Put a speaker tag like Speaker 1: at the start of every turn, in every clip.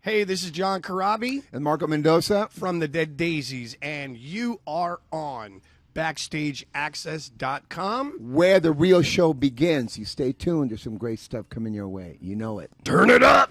Speaker 1: Hey, this is John Corabi
Speaker 2: And Marco Mendoza
Speaker 1: from the Dead Daisies, and you are on BackstageAxxess.com.
Speaker 2: where the real show begins. You stay tuned. There's some great stuff coming your way. You know it.
Speaker 1: Turn it up!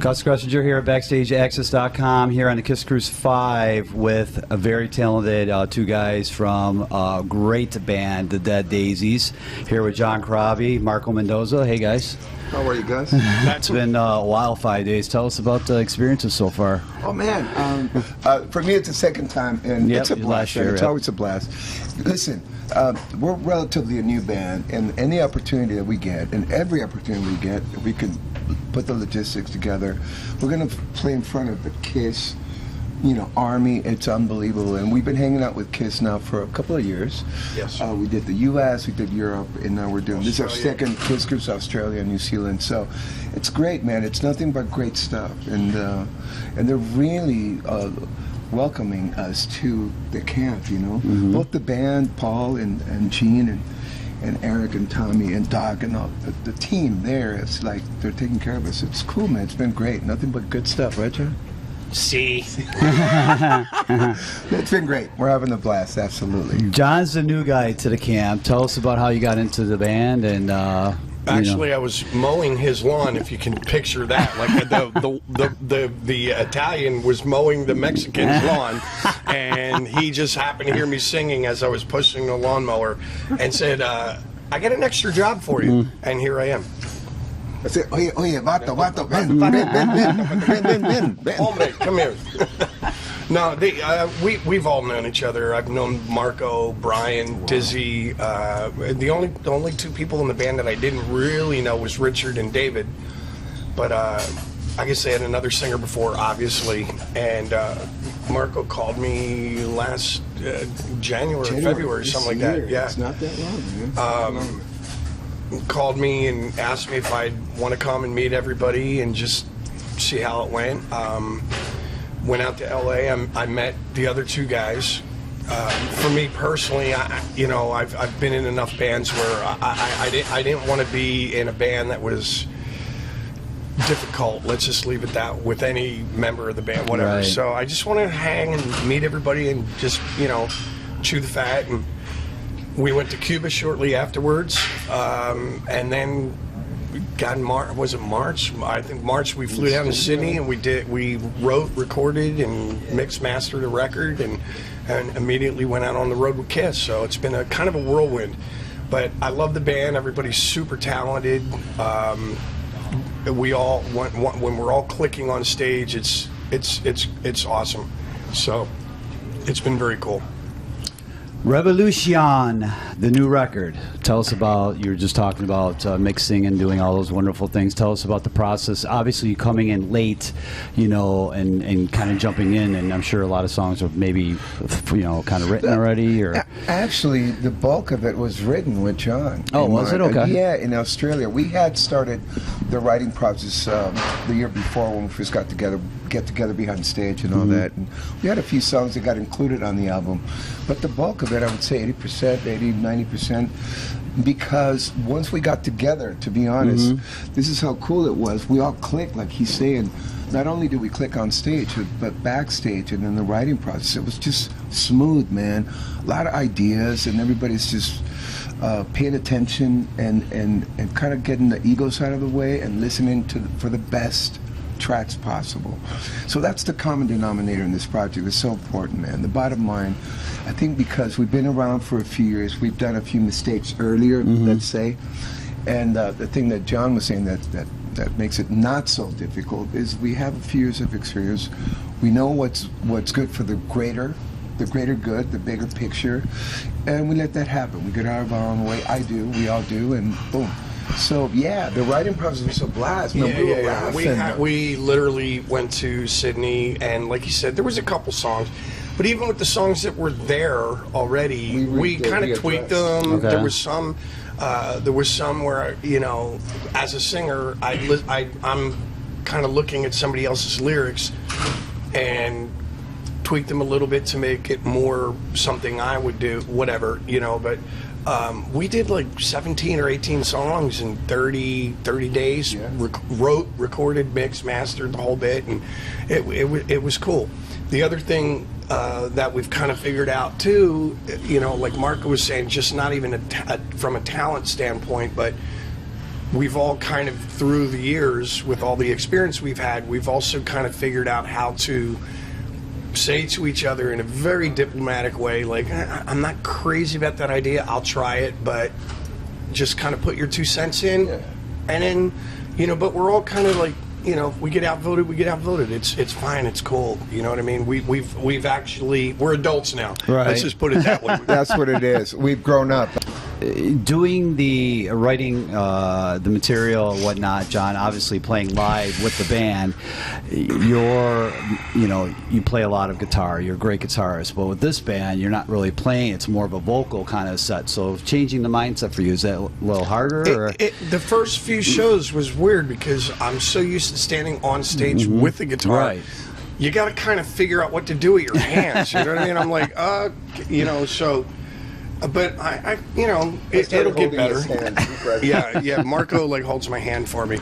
Speaker 3: Gus Gressinger here at BackstageAxxess.com, here on the Kiss Cruise 5 with a very talented two guys from a great band, the Dead Daisies. Here with John Corabi, Marco Mendoza. Hey, guys.
Speaker 2: How are you guys?
Speaker 3: It's been a while, 5 days. Tell us about the experiences so far.
Speaker 2: Oh, man. For me, it's the second time, and
Speaker 3: Yep,
Speaker 2: it's a blast.
Speaker 3: last year,
Speaker 2: It's
Speaker 3: yep.
Speaker 2: always a blast. Listen, we're relatively a new band, and any opportunity that we get, and every opportunity we get, if we can put the logistics together, we're going to play in front of the Kiss, Army. It's unbelievable. And we've been hanging out with Kiss now for a couple of years.
Speaker 1: Yes.
Speaker 2: We did the U.S., we did Europe, and now we're doing, this is our second Kiss Cruise, Australia and New Zealand. So it's great, man. It's nothing but great stuff. And they're really welcoming us to the camp,
Speaker 3: Mm-hmm.
Speaker 2: Both the band, Paul and Gene and Eric and Tommy and Doc and all the team there. It's like they're taking care of us. It's cool, man. It's been great. Nothing but good stuff, right, John?
Speaker 1: See?
Speaker 2: It's been great. We're having a blast, absolutely.
Speaker 3: John's the new guy to the camp. Tell us about how you got into the band and
Speaker 1: Actually, I was mowing his lawn, if you can picture that. Like the Italian was mowing the Mexican's lawn, and he just happened to hear me singing as I was pushing the lawnmower and said, I got an extra job for you. And here I am.
Speaker 2: I said, oye, vato, ven.
Speaker 1: Hombre, come here. No, we've all known each other. I've known Marco, Brian, Dizzy. The only two people in the band that I didn't really know was Richard and David. But I guess they had another singer before, obviously. And Marco called me last January, February, something like that. Yeah.
Speaker 2: It's not that long, man.
Speaker 1: Called me and asked me if I'd want to come and meet everybody and just see how it went. Went out to LA. I met the other two guys. For me personally, I've been in enough bands where I didn't want to be in a band that was difficult. Let's just leave it that with any member of the band, whatever.
Speaker 3: Right.
Speaker 1: So I just wanted to hang and meet everybody and just chew the fat. And we went to Cuba shortly afterwards, and then. Was it March? I think March. We flew down to Sydney and we wrote, recorded, and mixed, mastered a record, and immediately went out on the road with Kiss. So it's been a kind of a whirlwind, but I love the band. Everybody's super talented. We all when we're all clicking on stage, it's awesome. So it's been very cool.
Speaker 3: Revolution, the new record. Tell us about, you were just talking about mixing and doing all those wonderful things. Tell us about the process. Obviously, coming in late, and kind of jumping in, and I'm sure a lot of songs are maybe, kind of written already. Or
Speaker 2: Actually, the bulk of it was written with John.
Speaker 3: Oh, was it? Okay.
Speaker 2: Yeah, in Australia. We had started the writing process the year before when we first get together behind stage and all that. And we had a few songs that got included on the album. But the bulk of it, I would say 80%, 90%, because once we got together, to be honest, this is how cool it was. We all clicked, like he's saying. Not only did we click on stage, but backstage and in the writing process, it was just smooth, man. A lot of ideas, and everybody's just paying attention and kind of getting the egos out of the way and listening for the best tracks possible. So that's the common denominator in this project. It's so important, man. The bottom line, I think because we've been around for a few years, we've done a few mistakes earlier, let's say, and the thing that John was saying that makes it not so difficult is we have a few years of experience. We know what's good for the greater good, the bigger picture, and we let that happen. We get out of our own way. I do, we all do, and boom. So yeah, the writing process was a blast. Man,
Speaker 1: We literally went to Sydney, and like you said, there was a couple songs, but even with the songs that were there already, we kind of tweaked them.
Speaker 3: Okay.
Speaker 1: There was some where as a singer, I'm kind of looking at somebody else's lyrics and tweak them a little bit to make it more something I would do, whatever, you know. But we did like 17 or 18 songs in 30 days.
Speaker 2: Yeah.
Speaker 1: Wrote, recorded, mixed, mastered the whole bit, and it was cool. The other thing that we've kind of figured out too, you know, like Marco was saying, just not even from a talent standpoint, but we've all kind of, through the years, with all the experience we've had, we've also kind of figured out how to say to each other in a very diplomatic way, like, I'm not crazy about that idea, I'll try it, but just kind of put your 2 cents in.
Speaker 2: Yeah.
Speaker 1: And then, you know, but we're all kind of like, you know, if we get outvoted, we get outvoted. It's fine, it's cool. You know what I mean? We've actually, we're adults now.
Speaker 3: Right.
Speaker 1: Let's just put it that way.
Speaker 2: That's what it is. We've grown up.
Speaker 3: Doing the writing, the material and whatnot, John, obviously playing live with the band, you play a lot of guitar, you're a great guitarist, but with this band, you're not really playing, it's more of a vocal kind of set. So changing the mindset for you, is that a little harder? Or?
Speaker 1: The first few shows was weird because I'm so used to standing on stage with the guitar.
Speaker 3: Right.
Speaker 1: You got to kind of figure out what to do with your hands. You know what I mean? I'm like, you know, so... But I you know, it'll get better. Yeah. Marco like holds my hand for me.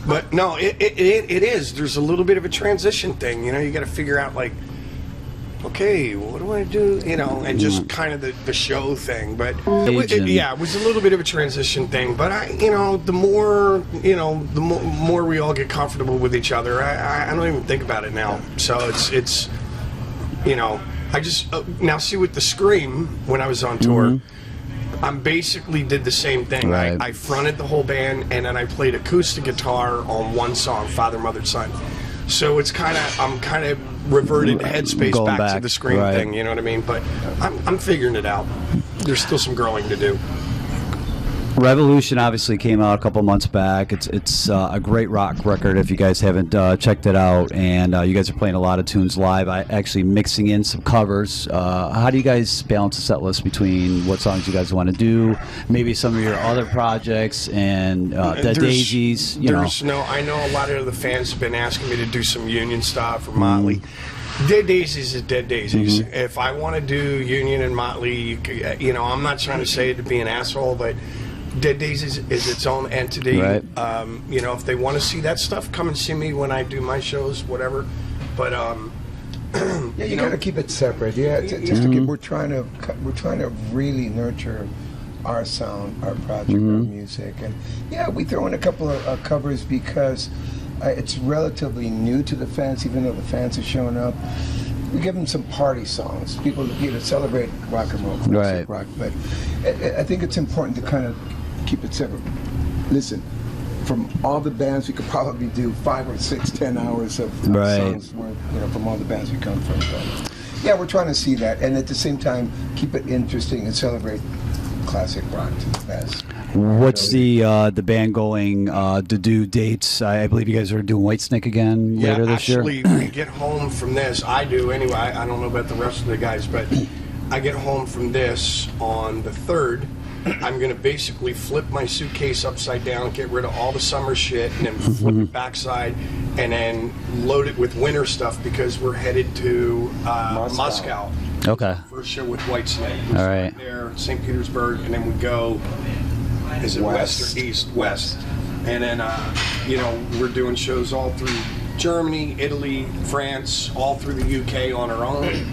Speaker 1: But no, it is. There's a little bit of a transition thing. You know, you got to figure out like, okay, what do I do? You know, and just kind of the show thing. But it was a little bit of a transition thing. But the more we all get comfortable with each other, I don't even think about it now. So it's you know. I just now see with the Scream when I was on tour, I basically did the same thing.
Speaker 3: Right.
Speaker 1: I fronted the whole band and then I played acoustic guitar on one song, Father, Mother, Son. So it's I'm kind of reverted headspace back to the Scream thing. You know what I mean? But I'm figuring it out. There's still some growing to do.
Speaker 3: Revolution obviously came out a couple months back. It's a great rock record if you guys haven't checked it out, and you guys are playing a lot of tunes live. I actually mixing in some covers. How do you guys balance the set list between what songs you guys want to do, maybe some of your other projects, and Dead Daisies?
Speaker 1: I know a lot of the fans have been asking me to do some Union stuff or Motley. Dead Daisies is Dead Daisies. If I want to do Union and Motley, I'm not trying to say it to be an asshole, but Dead Daisies is its own entity.
Speaker 3: Right.
Speaker 1: If they want to see that stuff, come and see me when I do my shows, whatever. But
Speaker 2: you got to keep it separate. Yeah, we're trying to really nurture our sound, our project, our music, and we throw in a couple of covers because it's relatively new to the fans, even though the fans are showing up. We give them some party songs, people to celebrate rock and roll, classic rock. But I think it's important to kind of keep it separate. Listen, from all the bands, we could probably do 5 or 6, 10 hours of songs from all the bands we come from. But we're trying to see that, and at the same time, keep it interesting and celebrate classic rock to the best.
Speaker 3: What's the band going to do dates? I believe you guys are doing Whitesnake again later this year.
Speaker 1: Yeah, actually, we get home from this. I do anyway. I don't know about the rest of the guys, but I get home from this on the 3rd. I'm going to basically flip my suitcase upside down, get rid of all the summer shit, and then flip it backside, and then load it with winter stuff because we're headed to Moscow.
Speaker 3: Okay.
Speaker 1: First show with Whitesnake. We
Speaker 3: all right.
Speaker 1: start there, St. Petersburg, and then we go. Is it west or east? West. And then, we're doing shows all through Germany, Italy, France, all through the UK on our own.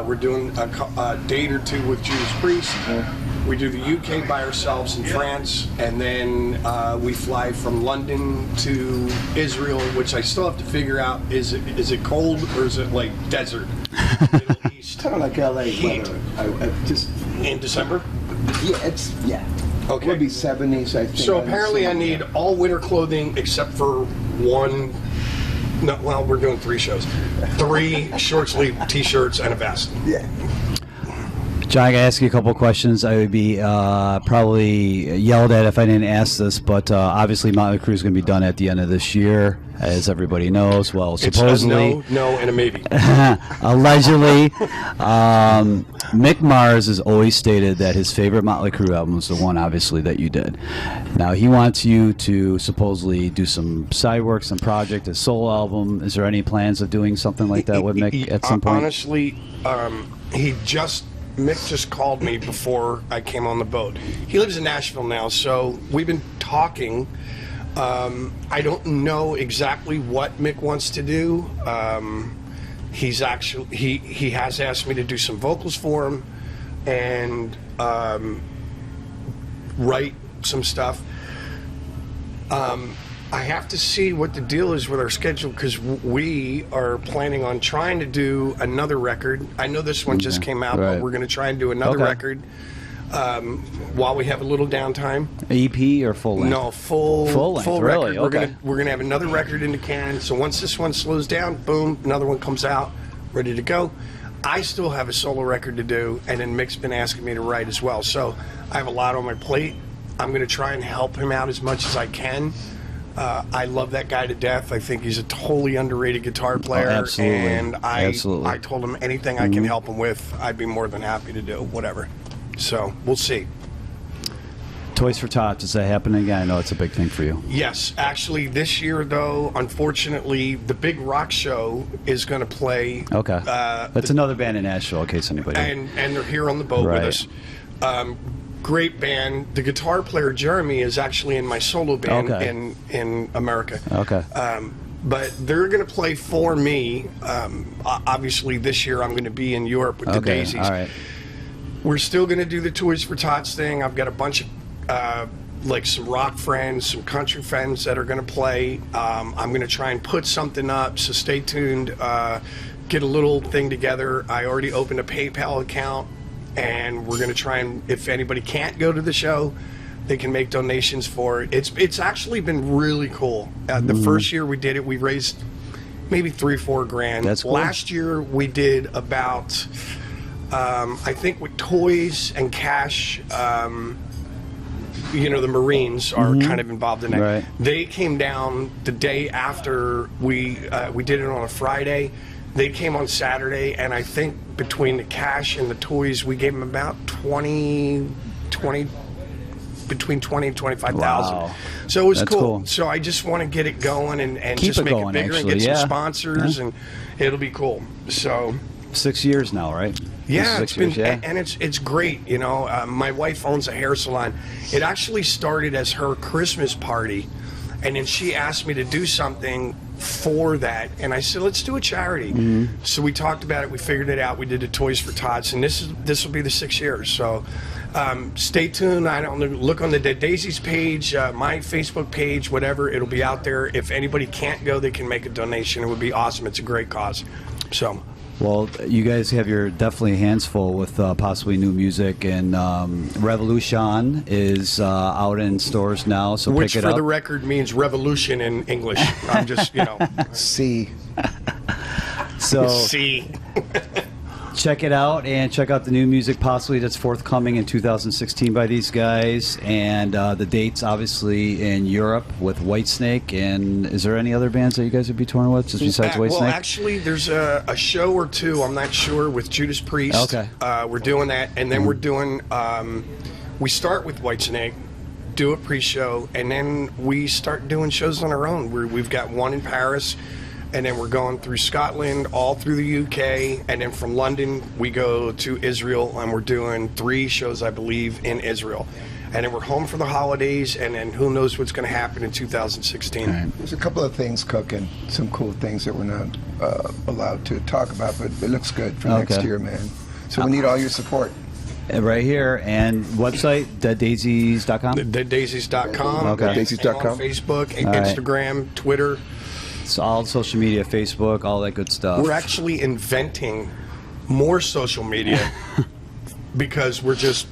Speaker 1: We're doing a date or two with Judas Priest. We do the UK by ourselves in France, and then we fly from London to Israel, which I still have to figure out, is it cold or is it like desert? Middle East.
Speaker 2: Kind of like LA
Speaker 1: Heat.
Speaker 2: weather. Just
Speaker 1: in December?
Speaker 2: Okay. It would be 70s, I think.
Speaker 1: So apparently I need all winter clothing except for one. No, well, we're doing 3 shows. 3 short sleeve t-shirts and a vest.
Speaker 2: Yeah.
Speaker 3: John, I gotta ask you a couple of questions. I would be probably yelled at if I didn't ask this, but obviously Motley Crue is going to be done at the end of this year, as everybody knows. Well,
Speaker 1: It's
Speaker 3: supposedly,
Speaker 1: a no, and a maybe.
Speaker 3: allegedly, Mick Mars has always stated that his favorite Motley Crue album was the one, obviously, that you did. Now he wants you to supposedly do some side work, some project, a solo album. Is there any plans of doing something like that with Mick at some point?
Speaker 1: Honestly, Mick just called me before I came on the boat. He lives in Nashville now, so we've been talking. I don't know exactly what Mick wants to do. He's actually he has asked me to do some vocals for him and write some stuff. I have to see what the deal is with our schedule because we are planning on trying to do another record. I know this one just came out,
Speaker 3: Right.
Speaker 1: but we're going to try and do another record while we have a little downtime.
Speaker 3: EP or full length?
Speaker 1: No, full
Speaker 3: length, really?
Speaker 1: record.
Speaker 3: Okay.
Speaker 1: We're gonna have another record in the can. So once this one slows down, boom, another one comes out, ready to go. I still have a solo record to do, and then Mick's been asking me to write as well. So I have a lot on my plate. I'm gonna try and help him out as much as I can. I love that guy to death. I think he's a totally underrated guitar player.
Speaker 3: absolutely.
Speaker 1: And I told him anything I can help him with, I'd be more than happy to do, whatever. So we'll see.
Speaker 3: Toys for Tots, is that happening again? I know it's a big thing for you.
Speaker 1: Yes, actually, this year though, unfortunately, the Big Rock Show is going to play.
Speaker 3: Okay. That's another band in Nashville, in case anybody.
Speaker 1: And they're here on the boat
Speaker 3: Right.
Speaker 1: with us. Great band. The guitar player Jeremy is actually in my solo band
Speaker 3: Okay.
Speaker 1: in America.
Speaker 3: Okay.
Speaker 1: But they're going to play for me. Obviously, this year I'm going to be in Europe with the Daisies.
Speaker 3: All right.
Speaker 1: We're still going to do the Toys for Tots thing. I've got a bunch of like some rock friends, some country friends that are going to play. I'm going to try and put something up, so stay tuned. Get a little thing together. I already opened a PayPal account, and we're going to try and, if anybody can't go to the show, they can make donations for it. It's actually been really cool. The first year we did it, we raised maybe $3-4 grand.
Speaker 3: That's cool.
Speaker 1: Last year we did about, I think with toys and cash, you know, the Marines are kind of involved in that.
Speaker 3: Right.
Speaker 1: They came down the day after we did it on a Friday. They came on Saturday, and I think between the cash and the toys, we gave them about between 20 and 25,000.
Speaker 3: Wow.
Speaker 1: So it was
Speaker 3: That's
Speaker 1: cool.
Speaker 3: cool.
Speaker 1: So I just want to get it going and
Speaker 3: Keep
Speaker 1: just
Speaker 3: it
Speaker 1: make
Speaker 3: going,
Speaker 1: it bigger
Speaker 3: actually,
Speaker 1: and get
Speaker 3: yeah.
Speaker 1: some sponsors, and it'll be cool. So
Speaker 3: 6 years now, right?
Speaker 1: yeah,
Speaker 3: This is 6
Speaker 1: it's been,
Speaker 3: years, yeah.
Speaker 1: and it's great. You know, my wife owns a hair salon. It actually started as her Christmas party, and then she asked me to do something for that, and I said, let's do a charity. So we talked about it, we figured it out, we did the Toys for Tots, and this will be the 6 years. So stay tuned. I don't know, look on the Dead Daisies page, my Facebook page, whatever, it'll be out there. If anybody can't go, they can make a donation. It would be awesome. It's a great cause. So
Speaker 3: Well, you guys have your definitely hands full with possibly new music, and Revolution is out in stores now, so
Speaker 1: which
Speaker 3: pick it
Speaker 1: for
Speaker 3: up.
Speaker 1: the record means revolution in English. I'm just, you know,
Speaker 2: C.
Speaker 3: So
Speaker 1: see.
Speaker 3: check it out, and check out the new music possibly that's forthcoming in 2016 by these guys, and the dates obviously in Europe with Whitesnake. And is there any other bands that you guys would be touring with just besides Whitesnake?
Speaker 1: Well, actually, there's a show or two, I'm not sure, with Judas Priest.
Speaker 3: Okay.
Speaker 1: We're doing that, and then we're doing, we start with Whitesnake, do a pre-show, and then we start doing shows on our own. We've got one in Paris, and then we're going through Scotland, all through the UK, and then from London we go to Israel, and we're doing 3 shows, I believe, in Israel. And then we're home for the holidays, and then who knows what's going to happen in 2016.
Speaker 2: There's a couple of things cooking, some cool things that we're not allowed to talk about, but it looks good for next year, man. So we need all your support.
Speaker 3: Right here, and website, deaddaisies.com?
Speaker 1: Deaddaisies.com.
Speaker 3: Okay.
Speaker 2: Deaddaisies.com.
Speaker 1: On Facebook,
Speaker 3: All right.
Speaker 1: Instagram, Twitter.
Speaker 3: It's all social media, Facebook, all that good stuff.
Speaker 1: We're actually inventing more social media because we're just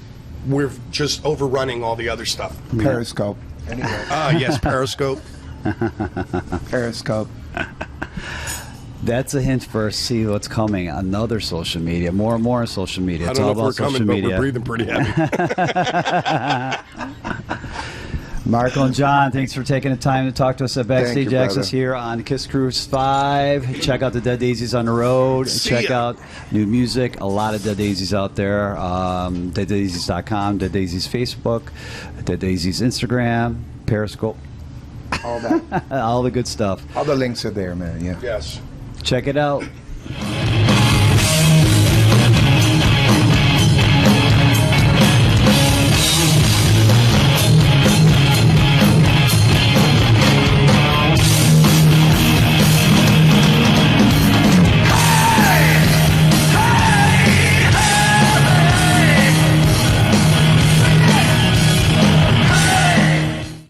Speaker 1: overrunning all the other stuff.
Speaker 2: Periscope. Anyway,
Speaker 1: Yes, Periscope.
Speaker 2: Periscope.
Speaker 3: That's a hint for see what's coming on other social media. More and more on social media.
Speaker 1: I
Speaker 3: It's
Speaker 1: don't know
Speaker 3: all
Speaker 1: if
Speaker 3: about
Speaker 1: we're
Speaker 3: social
Speaker 1: coming, but
Speaker 3: media.
Speaker 1: we're breathing pretty heavy.
Speaker 3: Marco and John, thanks for taking the time to talk to us at
Speaker 2: Thank you,
Speaker 3: Backstage Access
Speaker 2: brother.
Speaker 3: here on Kiss Cruise 5. Check out the Dead Daisies on the road.
Speaker 1: See
Speaker 3: Check
Speaker 1: ya.
Speaker 3: out new music. A lot of Dead Daisies out there. DeadDaisies.com, Dead Daisies Facebook, Dead Daisies Instagram, Periscope,
Speaker 2: All that.
Speaker 3: all the good stuff.
Speaker 2: All the links are there, man. Yeah.
Speaker 1: Yes.
Speaker 3: Check it out.